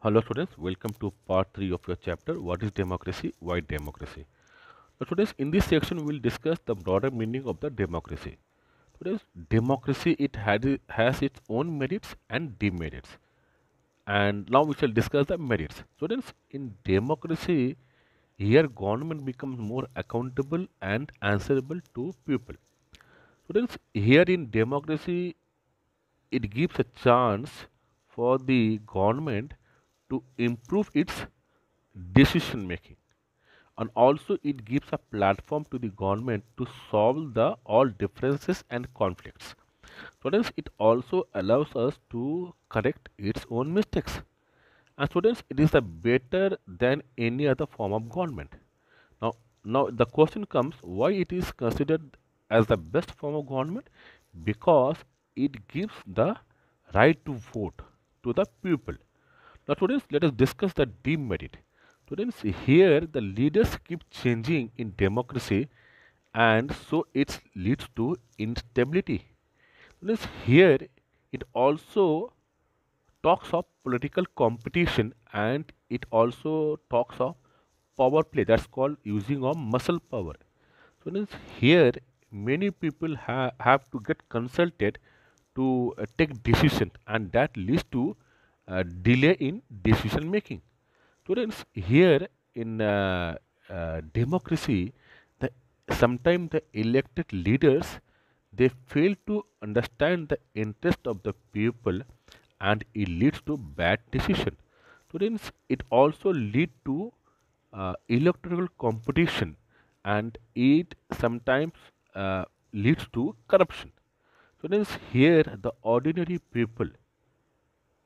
Hello students, welcome to part 3 of your chapter What is Democracy? Why Democracy? So students, in this section we will discuss the broader meaning of the democracy. Students, democracy has its own merits and demerits. And now we shall discuss the merits. Students, in democracy, here government becomes more accountable and answerable to people. Students, here in democracy, it gives a chance for the government to improve its decision making, and also it gives a platform to the government to solve the all differences and conflicts. Students, it also allows us to correct its own mistakes, and students, it is a better than any other form of government. Now the question comes, why it is considered as the best form of government? Because it gives the right to vote to the people. Now, students, let us discuss the demerit. Students, here the leaders keep changing in democracy, and so it leads to instability. Students, here it also talks of political competition, and it also talks of power play, that's called using of muscle power. Students, here many people have to get consulted to take decision, and that leads to delay in decision making. Students, here in democracy, the sometimes the elected leaders, they fail to understand the interest of the people, and it leads to bad decision. Students, it also lead to electoral competition, and it sometimes leads to corruption. Students, here the ordinary people,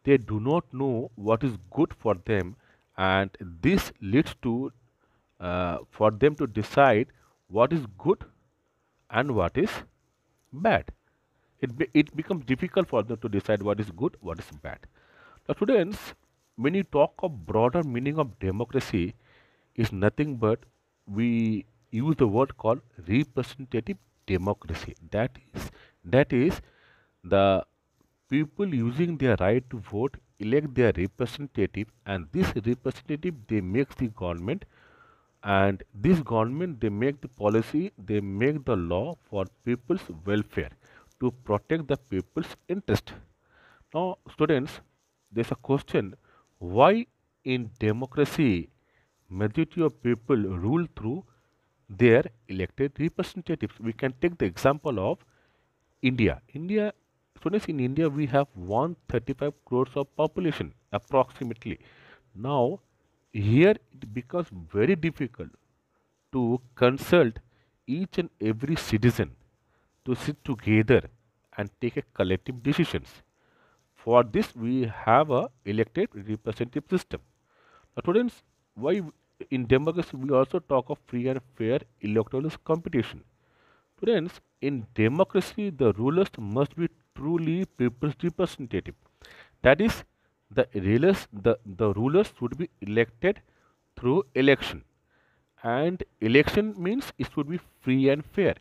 they do not know what is good for them, and this leads to for them to decide what is good and what is bad. It becomes difficult for them to decide what is good, what is bad. Now, students, when you talk of broader meaning of democracy, is nothing but we use the word called representative democracy. That is the people using their right to vote elect their representative, and this representative they make the government, and this government they make the policy, they make the law for people's welfare, to protect the people's interest. Now students, there's a question, why in democracy majority of people rule through their elected representatives? We can take the example of India. Students, in India we have 135 crores of population approximately. Now, here it becomes very difficult to consult each and every citizen to sit together and take a collective decisions. For this, we have a elected representative system. Now, students, in democracy we also talk of free and fair electoral competition? Students, in democracy, the rulers must be truly people's representative. That is, the rulers should be elected through election. And election means it should be free and fair.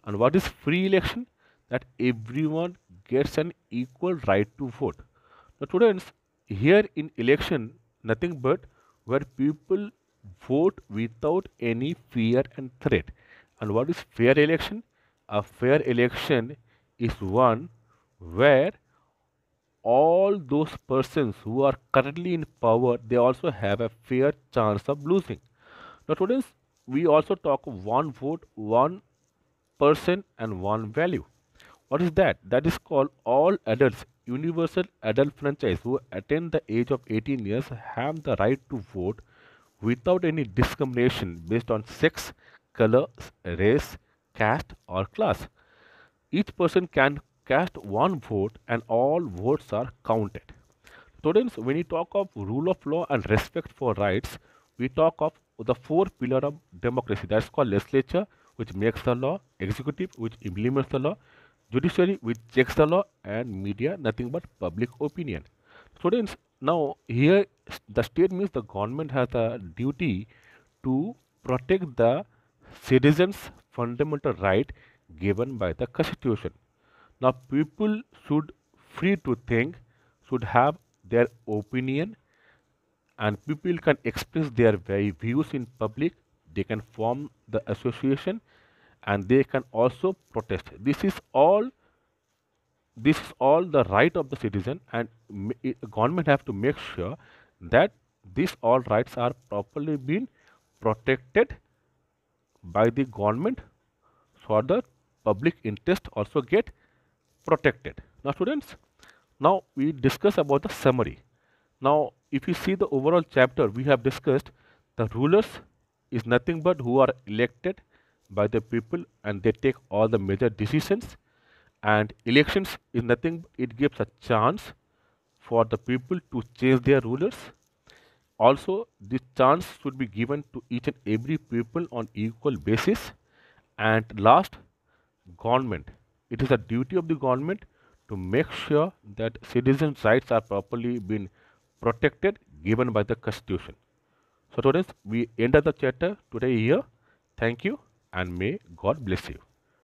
And what is free election? That everyone gets an equal right to vote. Now, students, here in election, nothing but where people vote without any fear and threat. And what is fair election? A fair election is one where all those persons who are currently in power, they also have a fair chance of losing. Now, students, we also talk of one vote, one person, and one value. What is that? That is called all adults, universal adult franchise who attain the age of 18 years have the right to vote without any discrimination based on sex, color, race, caste, or class. Each person can cast one vote, and all votes are counted. Students, when we talk of rule of law and respect for rights, we talk of the four pillar of democracy. That's called legislature, which makes the law; executive, which implements the law; judiciary, which checks the law; and media, nothing but public opinion. Students, now here the state means the government has a duty to protect the citizens' fundamental right given by the constitution. Now, people should free to think, should have their opinion, and people can express their views in public. They can form the association, and they can also protest. This is all the right of the citizen, and government have to make sure that these all rights are properly being protected by the government, so the public interest also get protected. Now students, now we discuss about the summary. Now if you see the overall chapter, we have discussed the rulers is nothing but who are elected by the people, and they take all the major decisions. And elections is nothing, it gives a chance for the people to change their rulers. Also, this chance should be given to each and every people on equal basis. And last, government. It is a duty of the government to make sure that citizens' rights are properly being protected, given by the Constitution. So, students, we end the chapter today here. Thank you, and may God bless you.